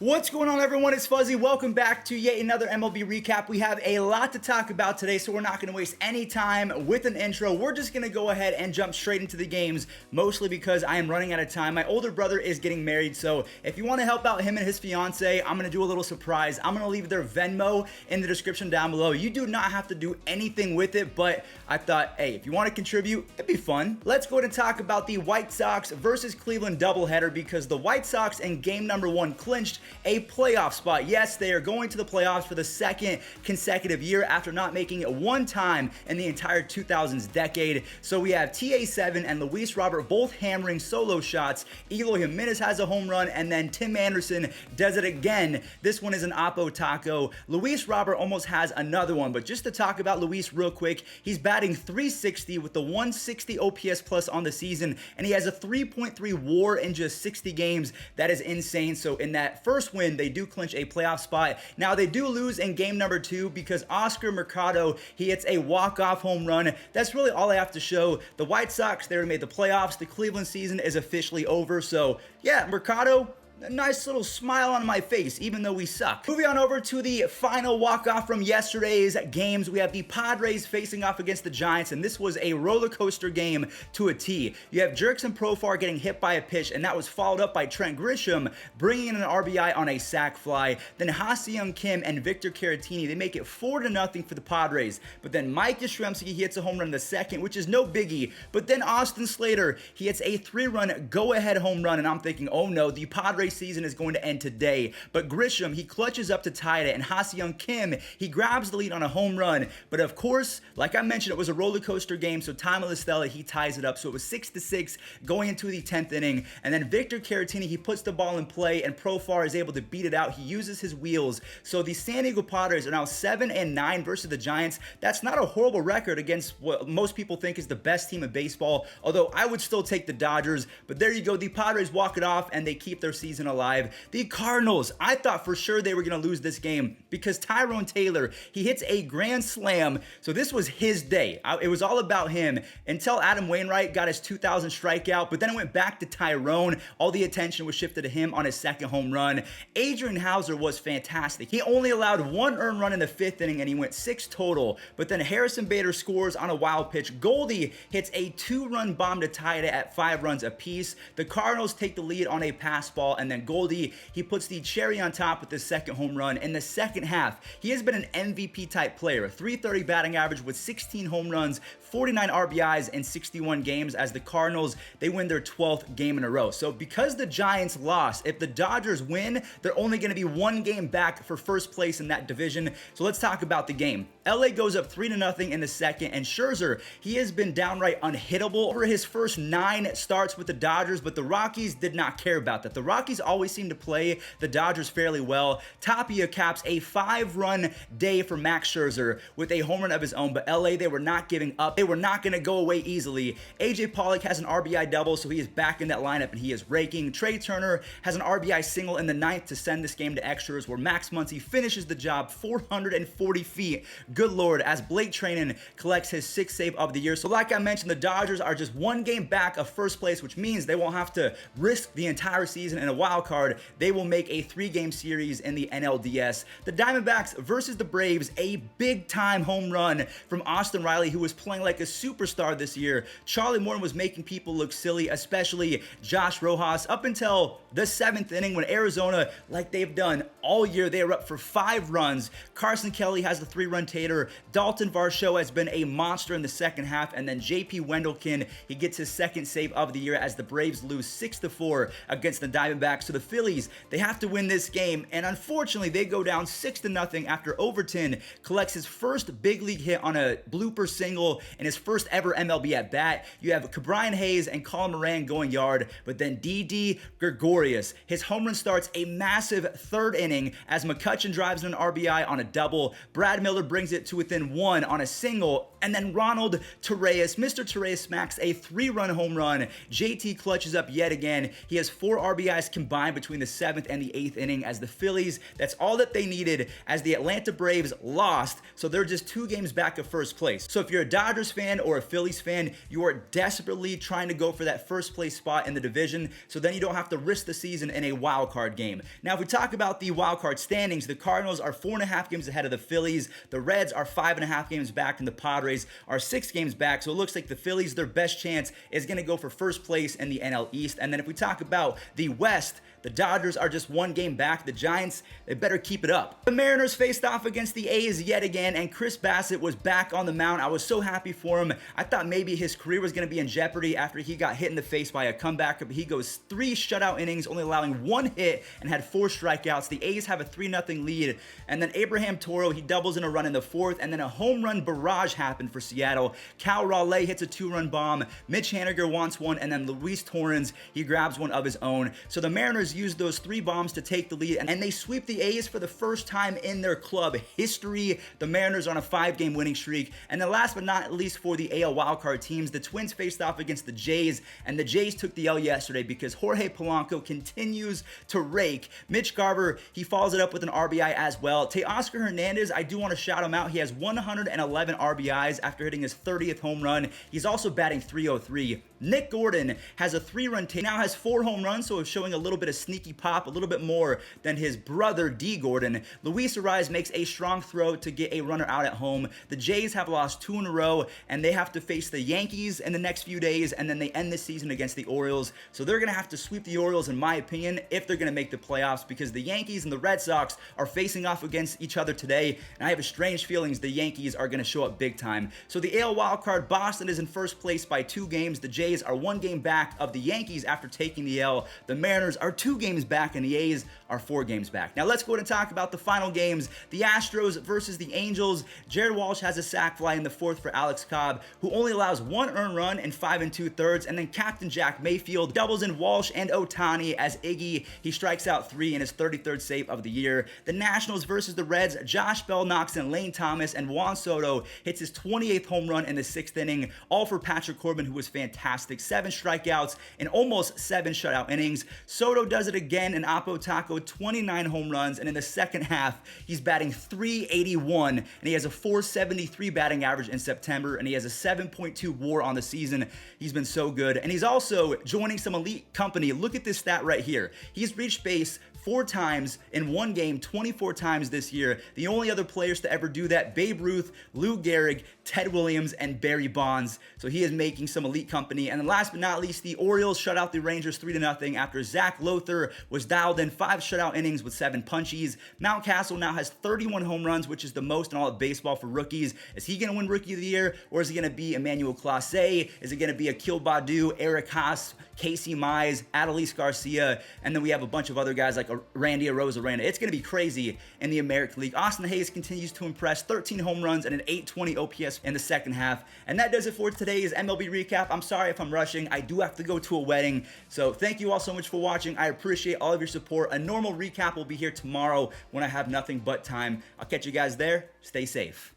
What's going on, everyone? It's Fuzzy. Welcome back to yet another MLB recap. We have a lot to talk about today, so we're not going to waste any time with an intro. We're just going to go ahead and jump straight into the games, mostly because I am running out of time. My older brother is getting married, so if you want to help out him and his fiance, I'm going to do a little surprise. I'm going to leave their Venmo in the description down below. You do not have to do anything with it, but I thought, hey, if you want to contribute, it'd be fun. Let's go ahead and talk about the White Sox versus Cleveland doubleheader, because the White Sox in game number 1 clinched a playoff spot. Yes, they are going to the playoffs for the second consecutive year after not making it one time in the entire 2000s decade. So we have TA7 and Luis Robert both hammering solo shots. Eloy Jimenez has a home run, and then Tim Anderson does it again. This one is an Oppo Taco. Luis Robert almost has another one, but just to talk about Luis real quick, he's batting .360 with the 160 OPS plus on the season, and he has a 3.3 WAR in just 60 games. That is insane. So in that first win, they do clinch a playoff spot. Now, they do lose in game number 2 because Oscar Mercado, he hits a walk-off home run. That's really all I have to show. The White Sox, they already made the playoffs. The Cleveland season is officially over. So yeah, Mercado, a nice little smile on my face, even though we suck. Moving on over to the final walk-off from yesterday's games, we have the Padres facing off against the Giants, and this was a roller coaster game to a T. You have Jerkson Profar getting hit by a pitch, and that was followed up by Trent Grisham bringing in an RBI on a sac fly. Then Ha-Seong Kim and Victor Caratini, they make it 4-0 for the Padres. But then Mike Yastrzemski, he hits a home run in the second, which is no biggie. But then Austin Slater, he hits a 3-run go-ahead home run, and I'm thinking, oh no, the Padres season is going to end today. But Grisham, he clutches up to tie it, and Ha-Seong Kim, he grabs the lead on a home run. But of course, like I mentioned, it was a roller coaster game, so Tommy La Stella, he ties it up. So it was 6-6 going into the 10th inning. And then Victor Caratini, he puts the ball in play, and Profar is able to beat it out. He uses his wheels. So the San Diego Padres are now 7-9 versus the Giants. That's not a horrible record against what most people think is the best team in baseball, although I would still take the Dodgers. But there you go. The Padres walk it off, and they keep their season alive. The Cardinals, I thought for sure they were going to lose this game because Tyrone Taylor, he hits a grand slam. So this was his day. It was all about him until Adam Wainwright got his 2000 strikeout, but then it went back to Tyrone. All the attention was shifted to him on his second home run. Adrian Hauser was fantastic. He only allowed one earned run in the 5th inning, and he went 6 total. But then Harrison Bader scores on a wild pitch. Goldie hits a 2-run bomb to tie it at 5 runs apiece. The Cardinals take the lead on a pass ball, and then Goldie, he puts the cherry on top with his second home run. In the second half, he has been an MVP type player. 330 batting average with 16 home runs, 49 RBIs in 61 games as the Cardinals, they win their 12th game in a row. So because the Giants lost, if the Dodgers win, they're only going to be 1 game back for first place in that division. So let's talk about the game. LA goes up 3-0 in the second, and Scherzer, he has been downright unhittable over his first 9 starts with the Dodgers, but the Rockies did not care about that. The Rockies always seem to play the Dodgers fairly well. Tapia caps a 5-run day for Max Scherzer with a home run of his own, but LA, they were not giving up. They were not going to go away easily. AJ Pollock has an RBI double, so he is back in that lineup, and he is raking. Trey Turner has an RBI single in the 9th to send this game to extras, where Max Muncy finishes the job 440 feet. Good Lord, as Blake Treinen collects his 6th save of the year. So like I mentioned, the Dodgers are just 1 game back of first place, which means they won't have to risk the entire season in a wild card. They will make a 3-game series in the NLDS. The Diamondbacks versus the Braves, a big-time home run from Austin Riley, who was playing like a superstar this year. Charlie Morton was making people look silly, especially Josh Rojas, up until the 7th inning when Arizona, like they've done all year, they are up for 5 runs. Carson Kelly has the 3-run tater. Dalton Varsho has been a monster in the second half, and then JP Wendelken, he gets his 2nd save of the year as the Braves lose 6-4 against the Diamondbacks. So the Phillies, they have to win this game, and unfortunately they go down 6-0 after Overton collects his first big league hit on a blooper single in his first ever MLB at bat. You have Cabrian Hayes and Colin Moran going yard, but then Didi Gregorius, his home run starts a massive 3rd inning as McCutchen drives in an RBI on a double. Brad Miller brings it to within 1 on a single, and then Ronald Torreyes, Mr. Torreyes, smacks a 3-run home run. JT clutches up yet again. He has 4 RBIs combined between the 7th and the 8th inning as the Phillies. That's all that they needed as the Atlanta Braves lost, so they're just 2 games back of first place. So if you're a Dodgers fan or a Phillies fan, you are desperately trying to go for that first place spot in the division, so then you don't have to risk the season in a wild card game. Now, if we talk about the wild card standings, the Cardinals are 4.5 games ahead of the Phillies. The Reds are 5.5 games back, and the Padres are 6 games back. So it looks like the Phillies, their best chance is going to go for first place in the NL East. And then if we talk about the West, the Dodgers are just 1 game back. The Giants, they better keep it up. The Mariners faced off against the A's yet again, and Chris Bassett was back on the mound. I was so happy for him. I thought maybe his career was going to be in jeopardy after he got hit in the face by a comebacker, but he goes 3 shutout innings, only allowing 1 hit and had 4 strikeouts. The A's have a 3-0 lead, and then Abraham Toro, he doubles in a run in the 4th, and then a home run barrage happened for Seattle. Cal Raleigh hits a 2-run bomb. Mitch Haniger wants one, and then Luis Torrens, he grabs one of his own. So the Mariners used those 3 bombs to take the lead, and they sweep the A's for the first time in their club history. The Mariners are on a 5-game winning streak. And then last but not least, for the AL wildcard teams, the Twins faced off against the Jays, and the Jays took the L yesterday because Jorge Polanco continues to rake. Mitch Garver, he follows it up with an RBI as well. Teoscar Hernandez, I do want to shout him out. He has 111 RBIs after hitting his 30th home run. He's also batting .303. Nick Gordon has a 3-run take, now has 4 home runs, so it's showing a little bit of sneaky pop, a little bit more than his brother D. Gordon. Luis Ariz makes a strong throw to get a runner out at home. The Jays have lost 2 in a row, and they have to face the Yankees in the next few days, and then they end the season against the Orioles. So they're going to have to sweep the Orioles, in my opinion, if they're going to make the playoffs, because the Yankees and the Red Sox are facing off against each other today, and I have a strange feelings the Yankees are going to show up big time. So the AL wildcard, Boston is in first place by 2 games. The Jays are 1 game back of the Yankees after taking the L. The Mariners are 2 games back, and the A's are 4 games back. Now let's go ahead and talk about the final games. The Astros versus the Angels. Jared Walsh has a sac fly in the 4th for Alex Cobb, who only allows 1 earned run in 5 2/3, and then Captain Jack Mayfield doubles in Walsh and Ohtani as Iggy, he strikes out 3 in his 33rd save of the year. The Nationals versus the Reds. Josh Bell knocks in Lane Thomas, and Juan Soto hits his 28th home run in the 6th inning, all for Patrick Corbin, who was fantastic. 7 strikeouts in almost 7 shutout innings. Soto does it again in Apo Taco, 29 home runs, and in the second half, he's batting .381, and he has a .473 batting average in September, and he has a 7.2 WAR on the season. He's been so good, and he's also joining some elite company. Look at this stat right here. He's reached base 4 times in 1 game, 24 times this year. The only other players to ever do that, Babe Ruth, Lou Gehrig, Ted Williams, and Barry Bonds. So he is making some elite company. And then last but not least, the Orioles shut out the Rangers 3-0 after Zach Lothar was dialed in 5 shutout innings with 7 punchies. Mountcastle now has 31 home runs, which is the most in all of baseball for rookies. Is he going to win Rookie of the Year, or is he going to be Emmanuel Clase? Is it going to be Akil Baddoo, Eric Haas, Casey Mize, Adolis Garcia, and then we have a bunch of other guys like Randy Arozarena. It's going to be crazy in the American League. Austin Hayes continues to impress, 13 home runs and an .820 OPS in the second half. And that does it for today's MLB recap. I'm sorry if I'm rushing. I do have to go to a wedding. So thank you all so much for watching. I appreciate all of your support. A normal recap will be here tomorrow when I have nothing but time. I'll catch you guys there. Stay safe.